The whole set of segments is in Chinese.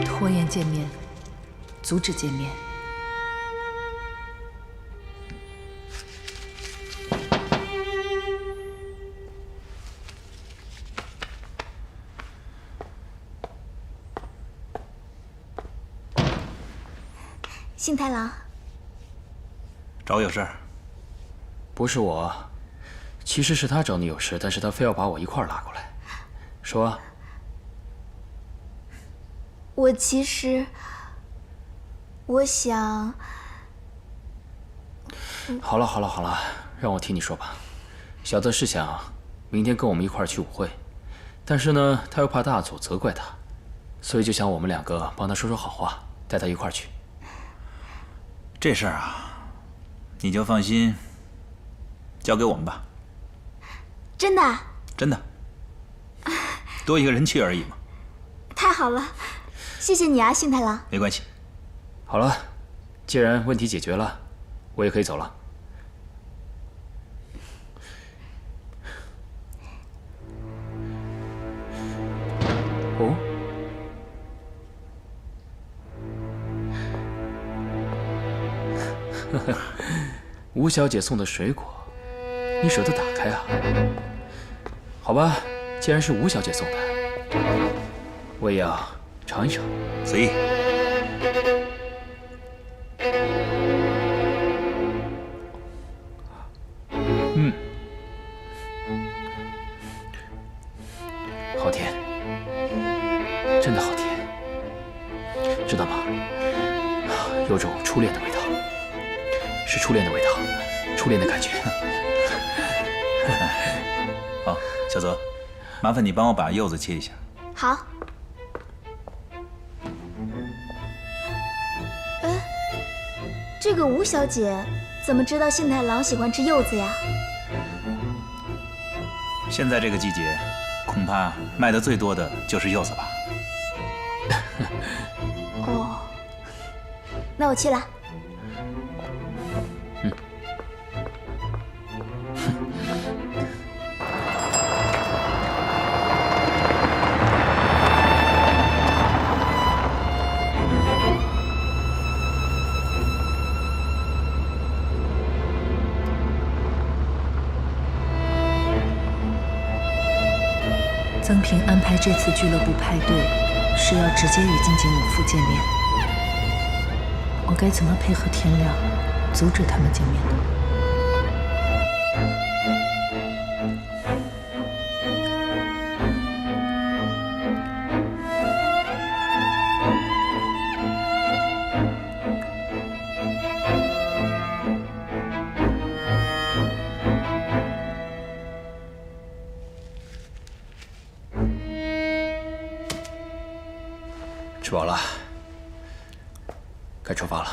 拖延见面，阻止见面。幸太郎，找我有事？不是我，其实是他找你有事，但是他非要把我一块儿拉过来。说啊。我其实，我想……好了，让我替你说吧。小泽是想明天跟我们一块儿去舞会，但是呢，他又怕大佐责怪他，所以就想我们两个帮他说说好话，带他一块儿去。这事儿啊，你就放心，交给我们吧。真的？真的，多一个人去而已嘛。太好了，谢谢你啊，幸太郎。没关系。好了，既然问题解决了，我也可以走了。哦。吴小姐送的水果，你舍得打开啊？好吧，既然是吴小姐送的，我也要尝一尝。随意。好甜，真的好甜，知道吗？有种初恋的味道。是初恋的味道，初恋的感觉。好，小泽，麻烦你帮我把柚子切一下。好。这个吴小姐怎么知道幸太郎喜欢吃柚子呀？现在这个季节，恐怕卖的最多的就是柚子吧。哦，那我去了。曾平安排这次俱乐部派对，是要直接与金井武夫见面。我该怎么配合天亮，阻止他们见面呢？吃饱了，该出发了。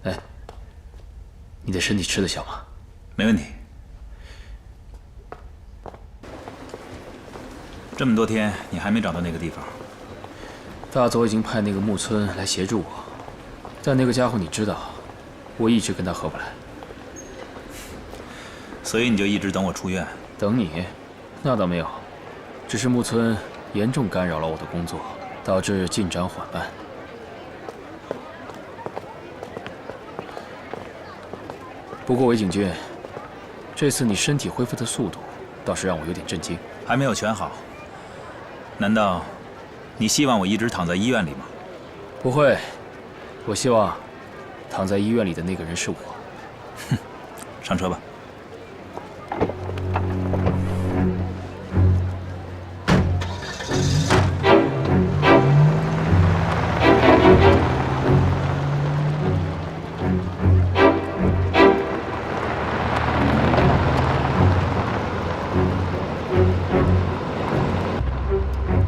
哎，你的身体吃得消吗？没问题。这么多天，你还没找到那个地方？大佐已经派那个木村来协助我，但那个家伙你知道，我一直跟他合不来。所以你就一直等我出院？等你？那倒没有，只是木村严重干扰了我的工作，导致进展缓慢。不过韦景俊，这次你身体恢复的速度，倒是让我有点震惊。还没有全好，难道你希望我一直躺在医院里吗？不会，我希望躺在医院里的那个人是我。哼，上车吧。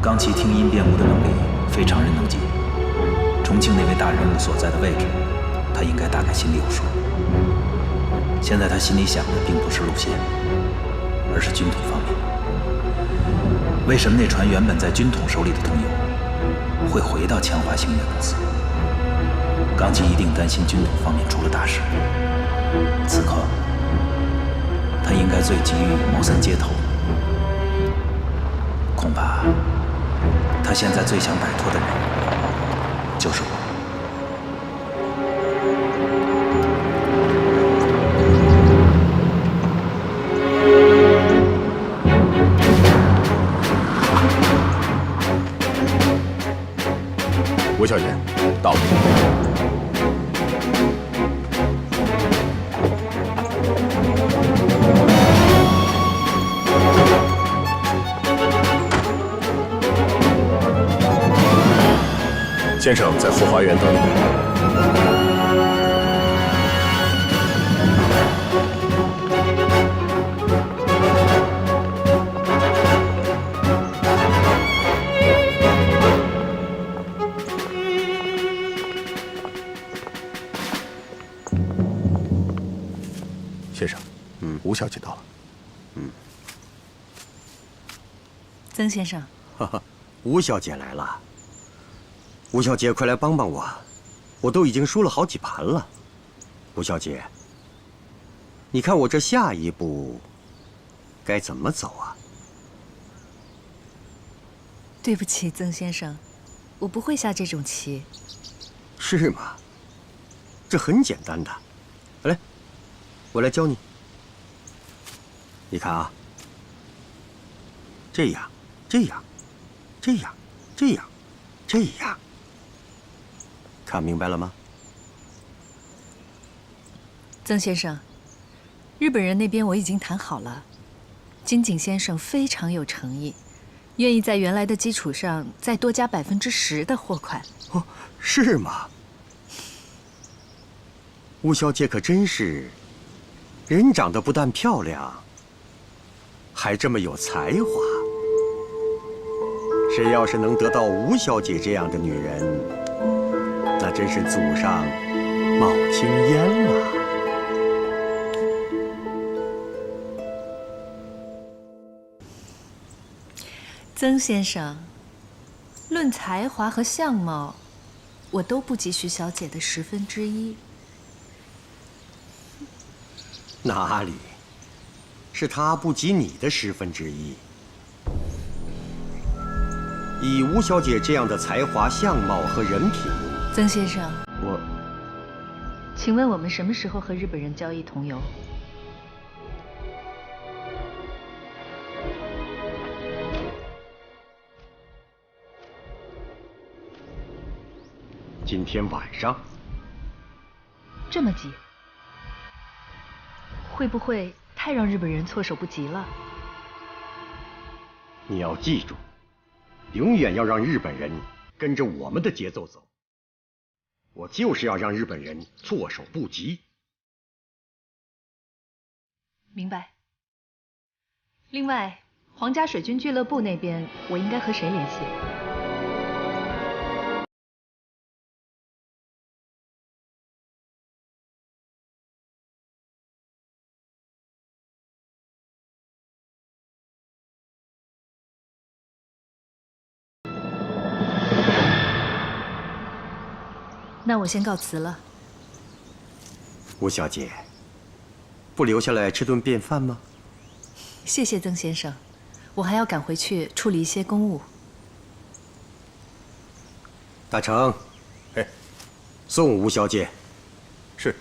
冈崎听音辨物的能力非常人能及，重庆那位大人物所在的位置，他应该大概心里有数。现在他心里想的并不是路线，而是军队方面。为什么那船原本在军统手里的通邮会回到强华星月公司？纲纪一定担心军统方面出了大事。此刻，他应该最急于谋三接头。恐怕他现在最想摆脱的人就是我。吴小姐，到了。先生在后花园等你。先生，吴小姐到了。曾先生，哈哈，吴小姐来了。吴小姐，快来帮帮我，我都已经输了好几盘了。吴小姐，你看我这下一步该怎么走啊？对不起，曾先生，我不会下这种棋。是吗？这很简单的。来，我来教你。你看啊，这样，这样，这样，这样，这样，看明白了吗？曾先生，日本人那边我已经谈好了，金井先生非常有诚意，愿意在原来的基础上再多加10%的货款。哦，是吗？吴小姐可真是，人长得不但漂亮，还这么有才华。谁要是能得到吴小姐这样的女人，那真是祖上冒青烟啊！曾先生，论才华和相貌，我都不及徐小姐的1/10。哪里？是她不及你的1/10。以吴小姐这样的才华、相貌和人品，曾先生，我请问我们什么时候和日本人交易铜油？今天晚上。这么急，会不会太让日本人措手不及了？你要记住，永远要让日本人跟着我们的节奏走。我就是要让日本人措手不及。明白。另外，皇家水军俱乐部那边，我应该和谁联系？那我先告辞了。吴小姐，不留下来吃顿便饭吗？谢谢曾先生，我还要赶回去处理一些公务。大成，哎，送吴小姐。是。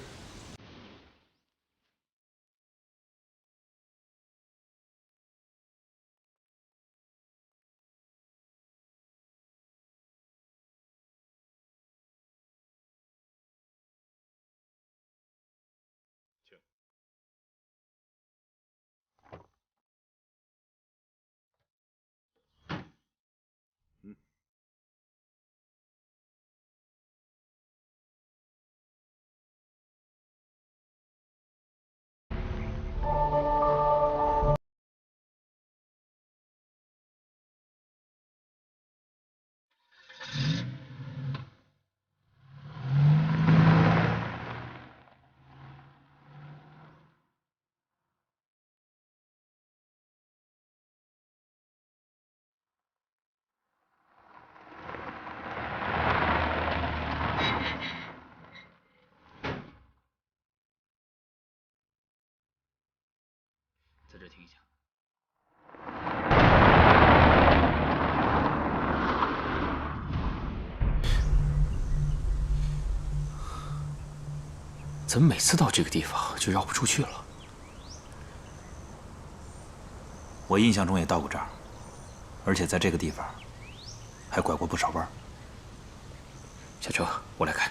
怎么每次到这个地方就绕不出去了？我印象中也到过这儿，而且在这个地方还拐过不少弯儿。下车，我来开。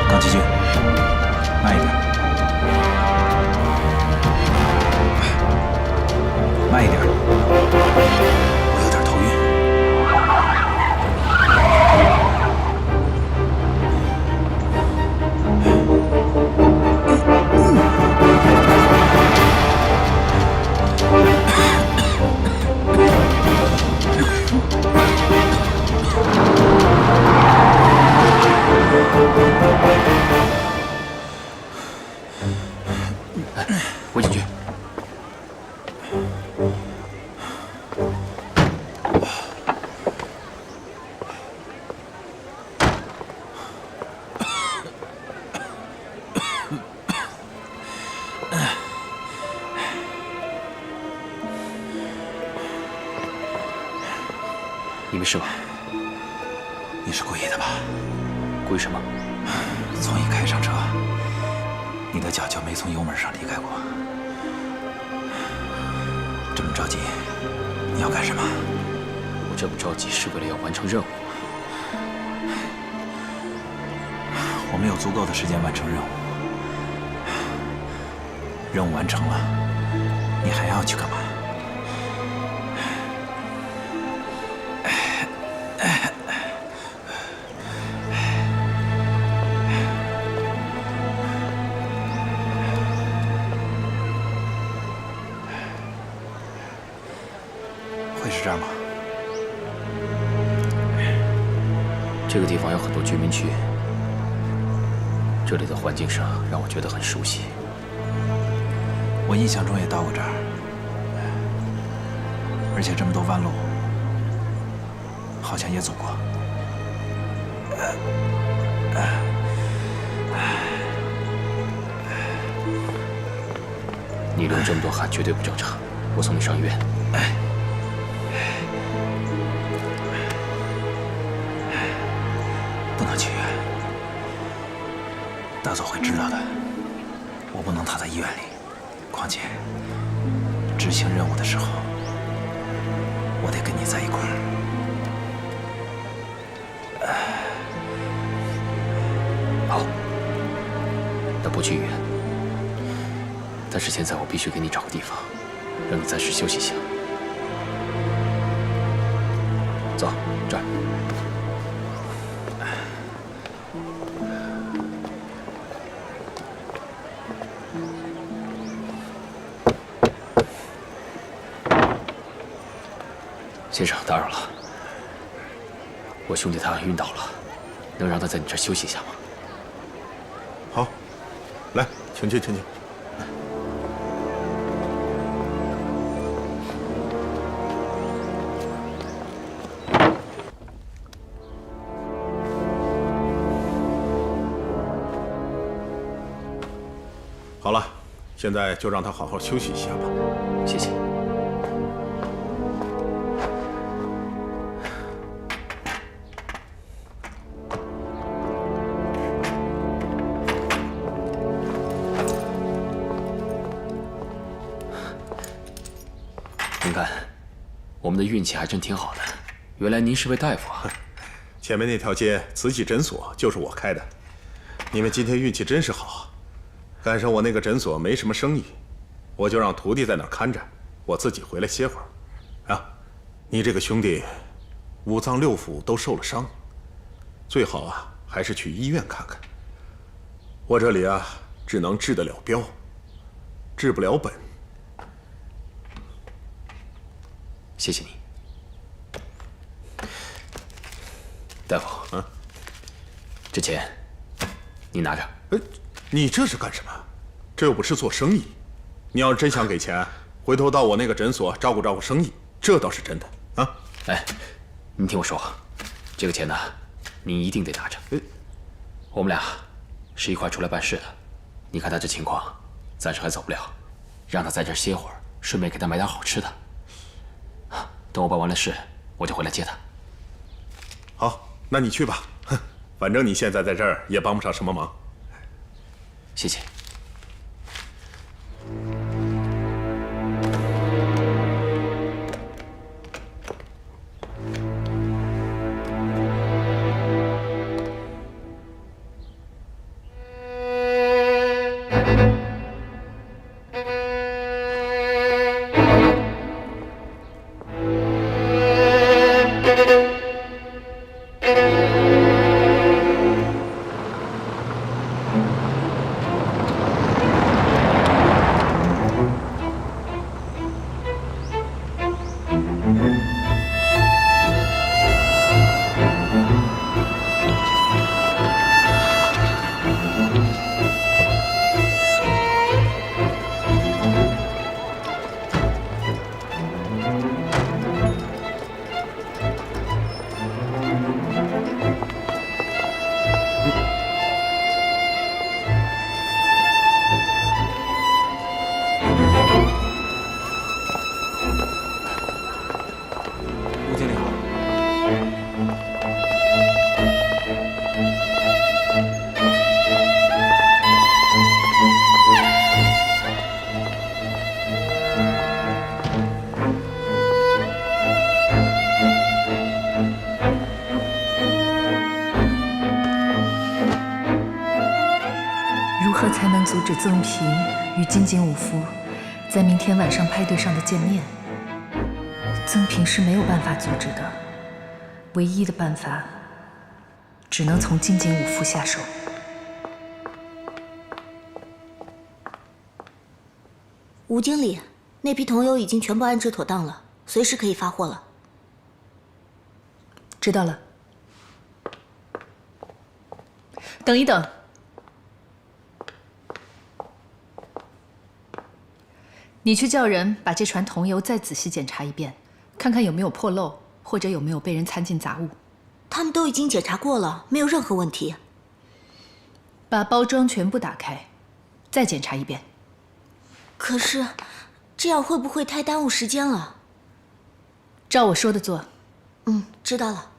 刚奇骏，慢一点，慢一点，我有点头晕。围进去。你没事吧？你是故意的吧？故意什么？从一开上车，你的脚就没从油门上离开过。这么着急，你要干什么？我这么着急是为了要完成任务。我们有足够的时间完成任务。任务完成了，你还要去干嘛？会是这儿吗？这个地方有很多居民区，这里的环境上让我觉得很熟悉。我印象中也到过这儿，而且这么多弯路，好像也走过。你流这么多汗绝对不正常，我送你上医院。不能去医院，大佐会知道的。我不能躺在医院里，况且执行任务的时候，我得跟你在一块儿。好，那不去医院，但是现在我必须给你找个地方，让你暂时休息一下。走，这儿。先生，打扰了。我兄弟他晕倒了，能让他在你这儿休息一下吗？好，来，请进，请进。好了，现在就让他好好休息一下吧。谢谢。您看，我们的运气还真挺好的。原来您是位大夫啊！前面那条街慈济诊所就是我开的，你们今天运气真是好，赶上我那个诊所没什么生意，我就让徒弟在那儿看着，我自己回来歇会儿。啊，你这个兄弟，五脏六腑都受了伤，最好啊还是去医院看看。我这里啊只能治得了标，治不了本。谢谢你，大夫。这钱你拿着。你这是干什么？这又不是做生意。你要是真想给钱，回头到我那个诊所照顾照顾生意，这倒是真的啊。哎，你听我说，这个钱呢，你一定得拿着。我们俩是一块出来办事的，你看他这情况，暂时还走不了，让他在这儿歇会儿，顺便给他买点好吃的。等我办完了事，我就回来接他。好，那你去吧。哼，反正你现在在这儿也帮不上什么忙。谢谢。才能阻止曾平与金井武夫在明天晚上派对上的见面。曾平是没有办法阻止的，唯一的办法只能从金井武夫下手。吴经理，那批桐油已经全部安置妥当了，随时可以发货了。知道了。等一等。你去叫人把这船桐油再仔细检查一遍，看看有没有破漏，或者有没有被人掺进杂物。他们都已经检查过了，没有任何问题。把包装全部打开，再检查一遍。可是，这样会不会太耽误时间了？照我说的做。知道了。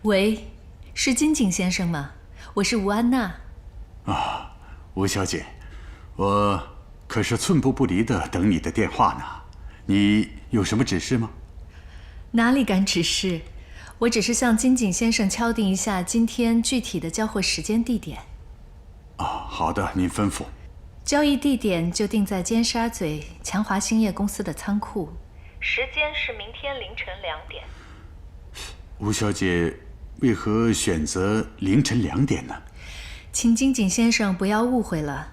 喂，是金井先生吗？我是吴安娜。啊，吴小姐，我可是寸步不离的等你的电话呢。你有什么指示吗？哪里敢指示，我只是向金井先生敲定一下今天具体的交货时间地点。好的，您吩咐。交易地点就定在尖沙咀强华兴业公司的仓库，时间是明天凌晨2点。吴小姐，为何选择凌晨2点呢？请金井先生不要误会了，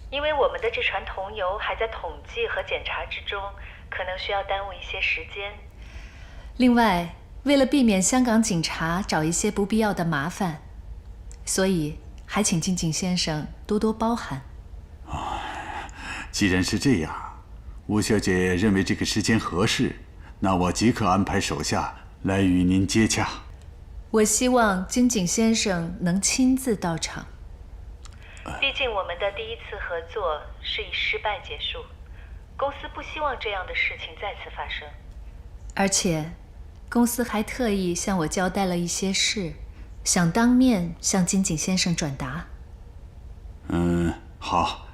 因为我们的这船桐油还在统计和检查之中，可能需要耽误一些时间。另外，为了避免香港警察找一些不必要的麻烦，所以还请金井先生多多包涵。既然是这样，吴小姐认为这个时间合适，那我即刻安排手下来与您接洽。我希望金井先生能亲自到场。毕竟我们的第一次合作是以失败结束，公司不希望这样的事情再次发生。而且，公司还特意向我交代了一些事，想当面向金井先生转达。好，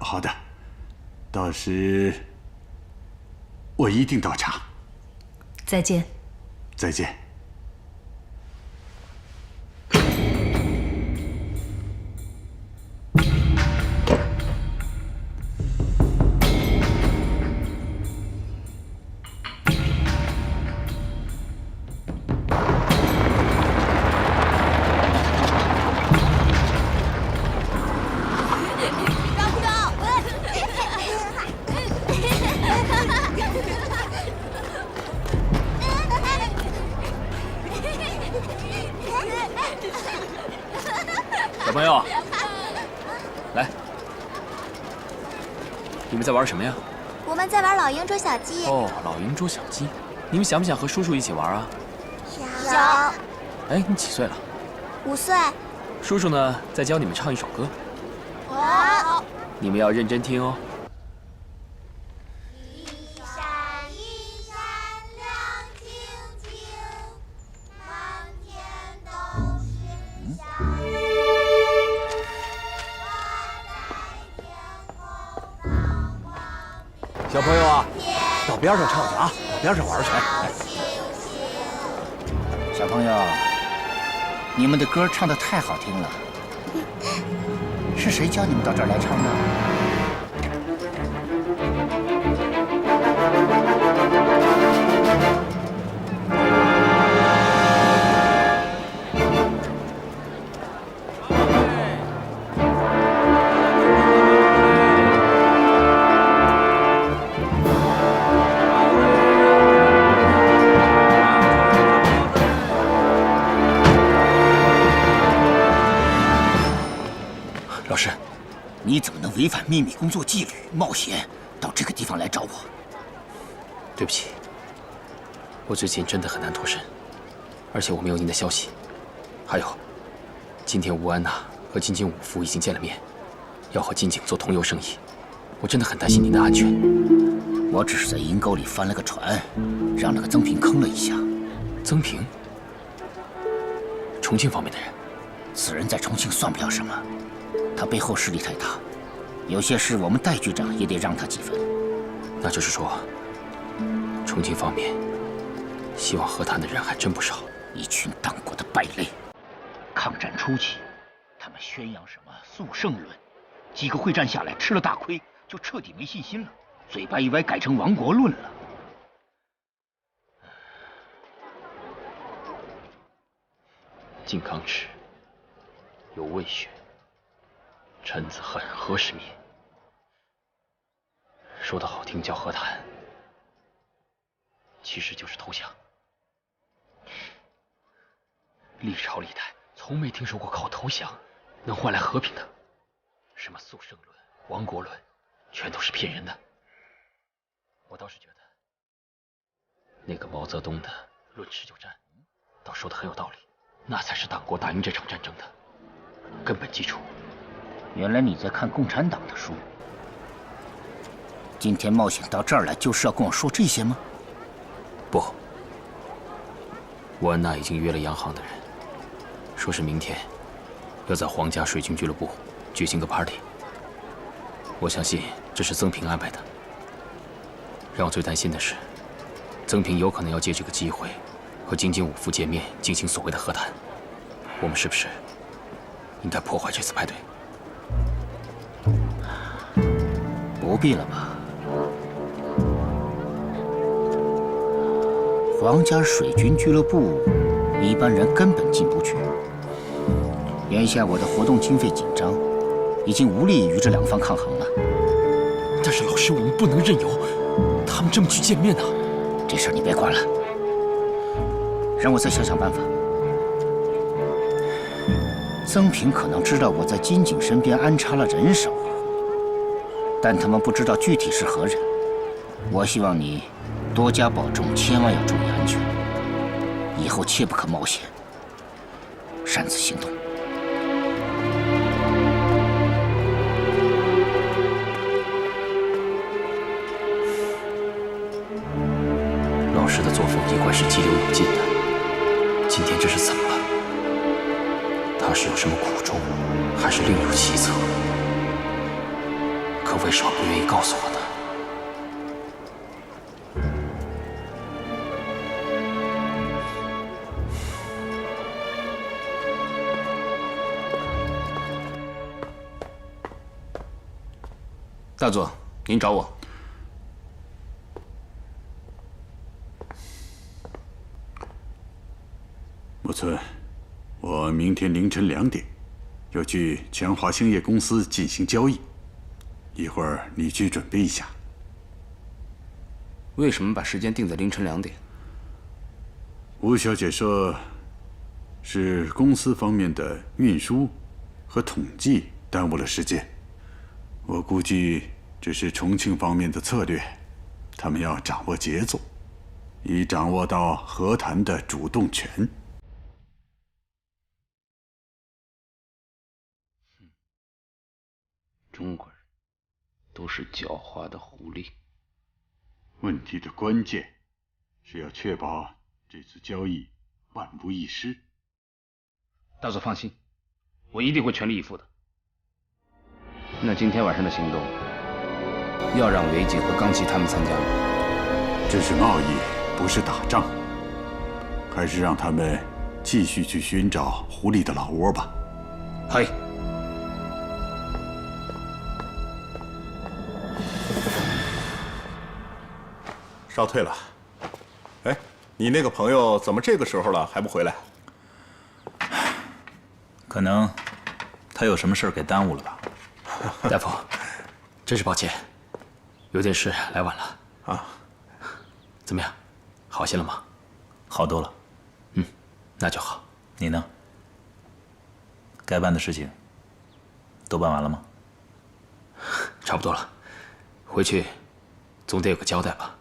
好的，到时我一定到场。再见。再见。小朋友，来，你们在玩什么呀？我们在玩老鹰捉小鸡。哦，老鹰捉小鸡，你们想不想和叔叔一起玩啊？想。哎，你几岁了5岁。叔叔呢，再教你们唱一首歌。好。你们要认真听哦。小朋友啊，到边上唱去啊，到边上玩去。小朋友，你们的歌唱得太好听了，是谁教你们到这儿来唱的？老师，你怎么能违反秘密工作纪律，冒险到这个地方来找我？对不起，我最近真的很难脱身，而且我没有您的消息。还有，今天吴安娜和金井武夫已经见了面，要和金井做同游生意，我真的很担心您的安全。我只是在阴沟里翻了个船，让那个曾平坑了一下。曾平？重庆方面的人？此人在重庆算不了什么。他背后势力太大，有些事我们戴局长也得让他几分。那就是说，重庆方面希望和谈的人还真不少。一群党国的败类。抗战初期，他们宣扬什么速胜论，几个会战下来吃了大亏，就彻底没信心了，嘴巴一歪改成亡国论了。靖康耻，有魏血。臣子恨何时灭？说得好听叫和谈，其实就是投降。历朝历代从没听说过靠投降能换来和平的，什么速胜论、亡国论，全都是骗人的。我倒是觉得，那个毛泽东的《论持久战》倒说得很有道理，那才是党国打赢这场战争的根本基础。原来你在看共产党的书。今天冒险到这儿来，就是要跟我说这些吗？不，吴安娜已经约了洋行的人，说是明天要在皇家水军俱乐部举行个 party。我相信这是曾平安排的。让我最担心的是，曾平有可能要借这个机会和金井武夫见面，进行所谓的和谈。我们是不是应该破坏这次派对？不必了吧。皇家水军俱乐部，一般人根本进不去。眼下我的活动经费紧张，已经无力与这两方抗衡了。但是老师，我们不能任由他们这么去见面啊！这事儿你别管了，让我再想想办法。曾平可能知道我在金井身边安插了人手，但他们不知道具体是何人。我希望你多加保重，千万要注意安全。以后切不可冒险，擅自行动。老师的做法否衣冠是激流勇进的，今天这是怎么了？他是有什么苦衷，还是另有其策？可为什么不愿意告诉我呢？大佐，您找我。木村，我明天凌晨2点要去全华兴业公司进行交易，一会儿你去准备一下。为什么把时间定在凌晨2点？吴小姐说，是公司方面的运输和统计耽误了时间。我估计这是重庆方面的策略，他们要掌握节奏，以掌握到和谈的主动权。中国人都是狡猾的狐狸。问题的关键是要确保这次交易万无一失。大佐放心，我一定会全力以赴的。那今天晚上的行动，要让韦锦和钢崎他们参加吗？这是贸易，不是打仗，还是让他们继续去寻找狐狸的老窝吧。嗨。少退了。哎，你那个朋友怎么这个时候了还不回来？可能他有什么事儿给耽误了吧。大夫，真是抱歉，有点事来晚了。啊，怎么样，好些了吗？好多了。那就好。你呢？该办的事情都办完了吗？差不多了，回去总得有个交代吧。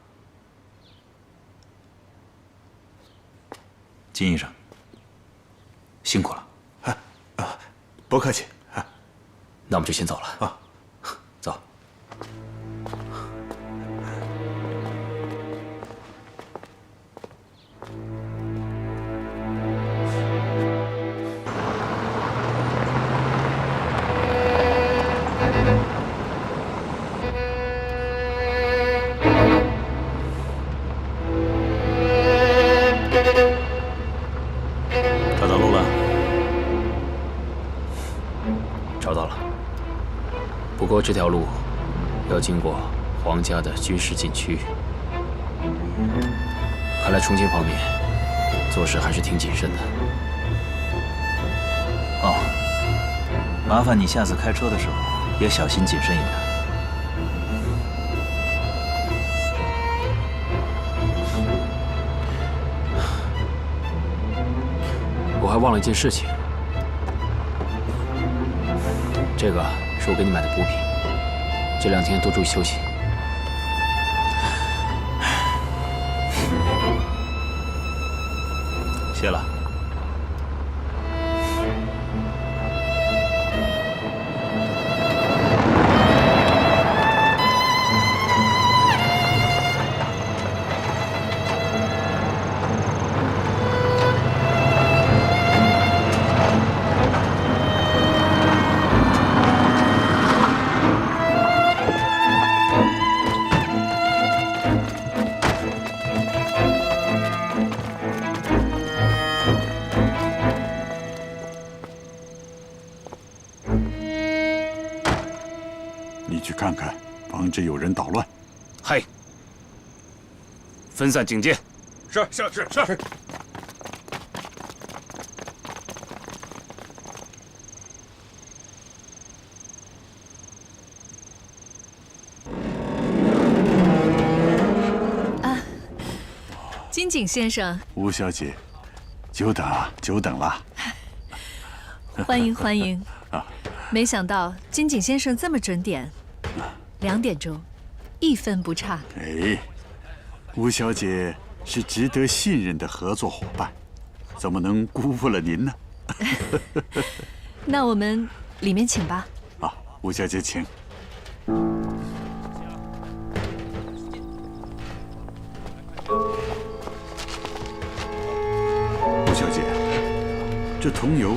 金医生，辛苦了。不客气。那我们就先走了啊。走。找到路了？找到了。不过这条路要经过皇家的军事禁区，看来重庆方面做事还是挺谨慎的。哦，麻烦你下次开车的时候也小心谨慎一点。我还忘了一件事情，这个是我给你买的补品，这2天多注意休息。谢了。你去看看，防止有人捣乱。嗨，分散警戒。是。金井先生，吴小姐，久等了。欢迎欢迎。没想到金井先生这么准点，2点钟，1分不差。哎，吴小姐是值得信任的合作伙伴，怎么能辜负了您呢？那我们里面请吧。啊，吴小姐请。这桐油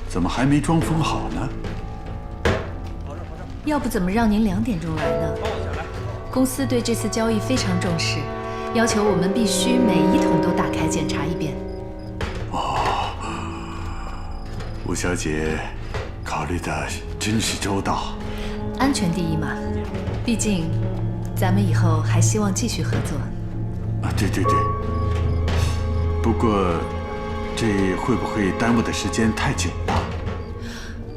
怎么还没装封好呢？要不怎么让您2点钟来呢？公司对这次交易非常重视，要求我们必须每一桶都打开检查一遍。吴小姐考虑的真是周到。安全第一嘛，毕竟咱们以后还希望继续合作。啊，对对对。不过，这会不会耽误的时间太久了？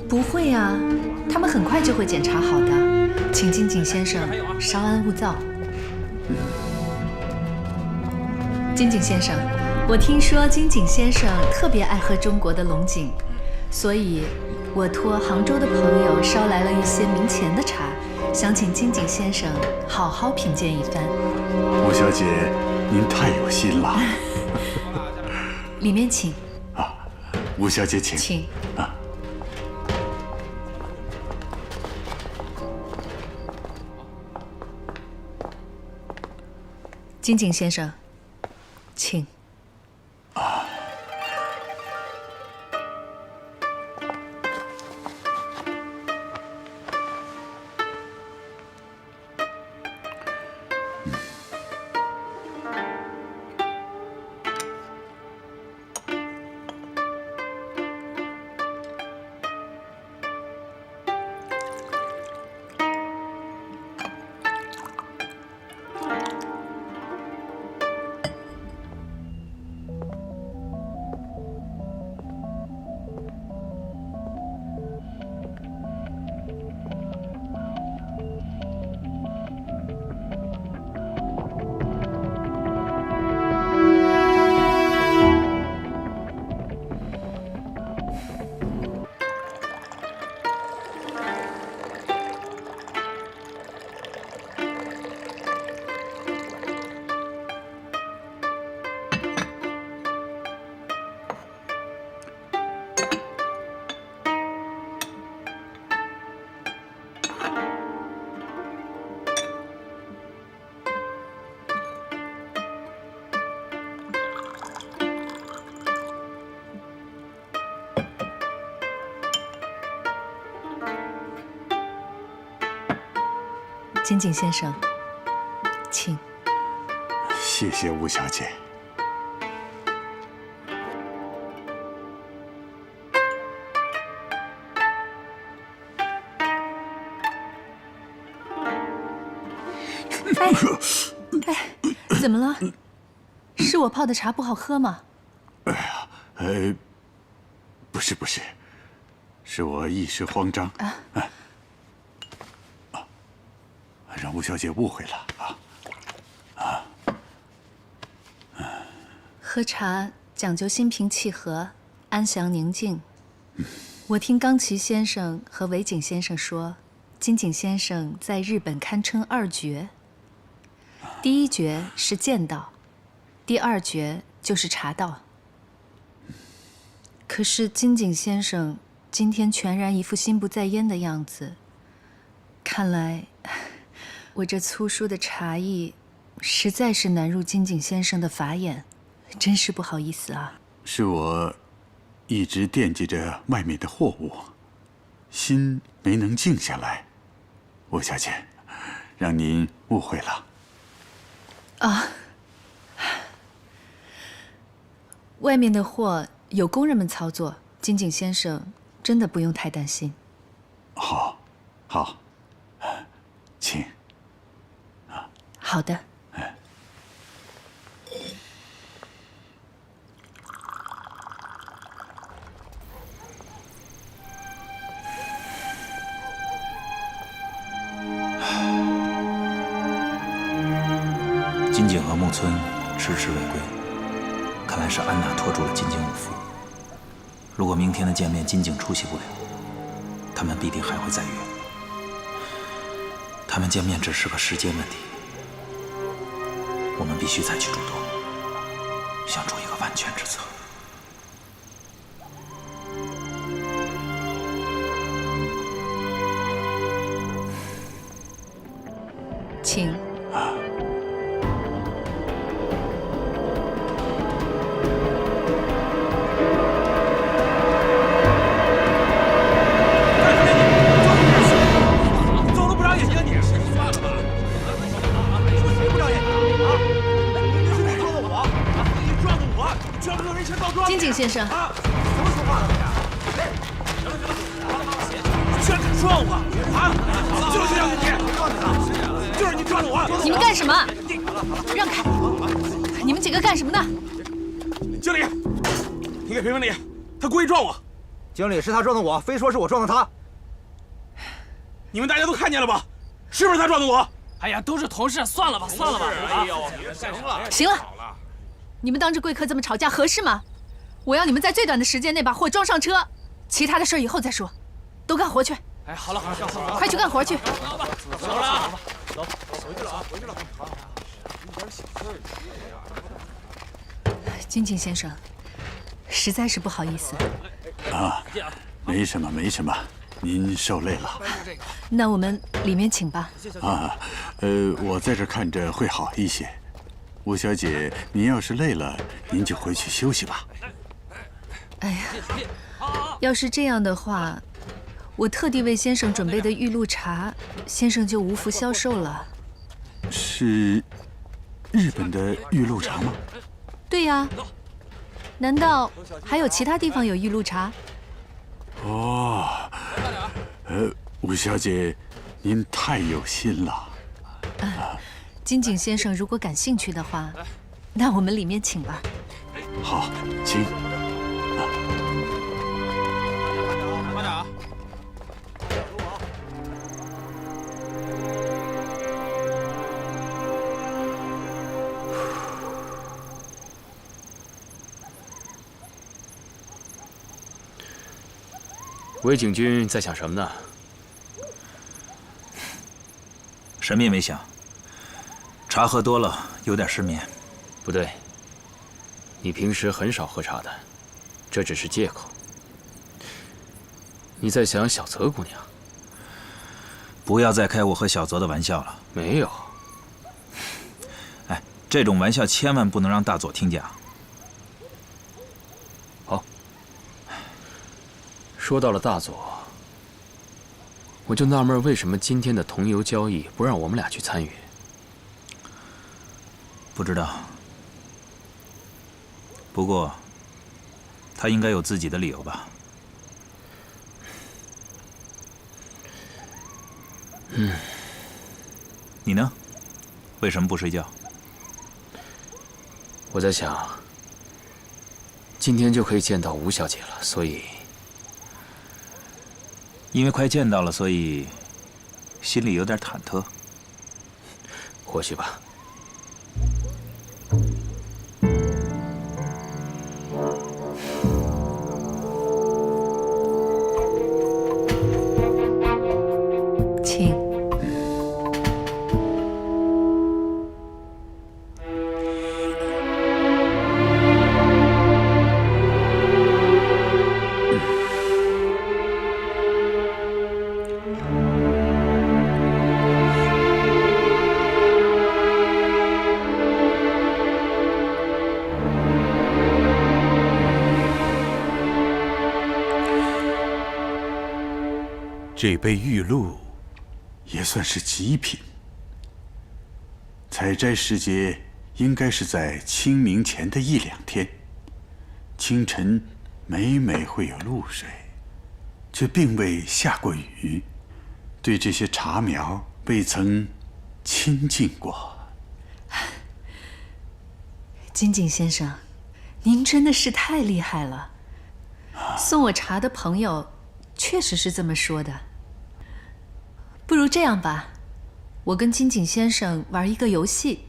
不会啊，他们很快就会检查好的。请金井先生稍安勿躁。金井先生，我听说金井先生特别爱喝中国的龙井，所以我托杭州的朋友捎来了一些明前的茶，想请金井先生好好品鉴一番。吴小姐，您太有心了。里面请。啊，吴小姐请。请。啊。金井先生，请。金井先生，请。谢谢吴小姐。哎，怎么了？是我泡的茶不好喝吗？哎呀，不是，是我一时慌张让吴小姐误会了喝茶讲究心平气和，安详宁静。我听冈崎先生和尾井先生说，金井先生在日本堪称2绝。第1绝是剑道，第2绝就是茶道。可是金井先生今天全然一副心不在焉的样子，看来我这粗疏的茶艺实在是难入金井先生的法眼，真是不好意思啊。是我一直惦记着外面的货物，心没能静下来。吴小姐，让您误会了。外面的货有工人们操作，金井先生真的不用太担心。好，请。好的。金井和木村迟迟未归，看来是安娜拖住了金井武夫。如果明天的见面金井出席不了，他们必定还会再约。他们见面只是个时间问题，我们必须采取主动，想出一个万全之策。请。先生。怎么说话了你？居然敢撞我！啊！就是这样你，就是你撞着我！你们干什么？让开！你们几个干什么呢？经理，你给评评理，他故意撞我。经理，是他撞的我，非说是我撞的他。你们大家都看见了吧？是不是他撞的我？哎呀，都是同事，算了吧，算了吧。哎呦，行了，行了，你们当着贵客这么吵架合适吗？我要你们在最短的时间内把货装上车，其他的事以后再说。都干活去。哎，好了好了，快去干活去。走了，走，回去了啊，回去了。一点小事。金井先生，实在是不好意思。啊，没什么没什么，您受累了。那我们里面请吧。啊，我在这看着会好一些。吴小姐，您要是累了，您就回去休息吧。哎呀，要是这样的话，我特地为先生准备的玉露茶，先生就无福消受了。是日本的玉露茶吗？对呀，难道还有其他地方有玉露茶？哦，吴小姐，您太有心了。金井先生如果感兴趣的话，那我们里面请吧。好，请。慢点啊！韦景君在想什么呢？什么也没想。茶喝多了，有点失眠。不对，你平时很少喝茶的，这只是借口。你在想小泽姑娘？不要再开我和小泽的玩笑了。没有。哎，这种玩笑千万不能让大佐听见啊。好。说到了大佐，我就纳闷，为什么今天的桐油交易不让我们俩去参与？不知道。不过，他应该有自己的理由吧。你呢？为什么不睡觉？我在想，今天就可以见到吴小姐了，所以。因为快见到了，所以心里有点忐忑。或许吧。请。这杯玉露也算是极品。采摘时节应该是在清明前的1-2天。清晨每每会有露水，却并未下过雨，对这些茶苗未曾亲近过。金井先生，您真的是太厉害了。送我茶的朋友确实是这么说的。不如这样吧，我跟金井先生玩一个游戏，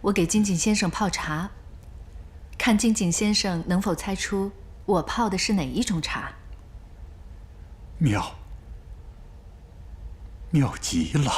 我给金井先生泡茶，看金井先生能否猜出我泡的是哪一种茶。妙，妙极了。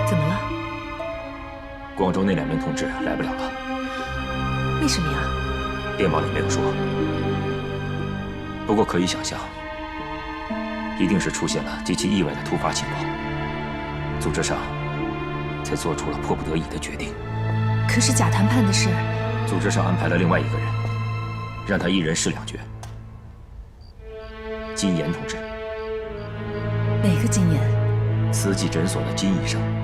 怎么了？广州那2名同志来不了了。为什么呀？电报里没有说，不过可以想象，一定是出现了极其意外的突发情况，组织上才做出了迫不得已的决定。可是假谈判的事，组织上安排了另外一个人，让他一人饰2角。金岩同志。哪个金岩？慈济诊所的金医生。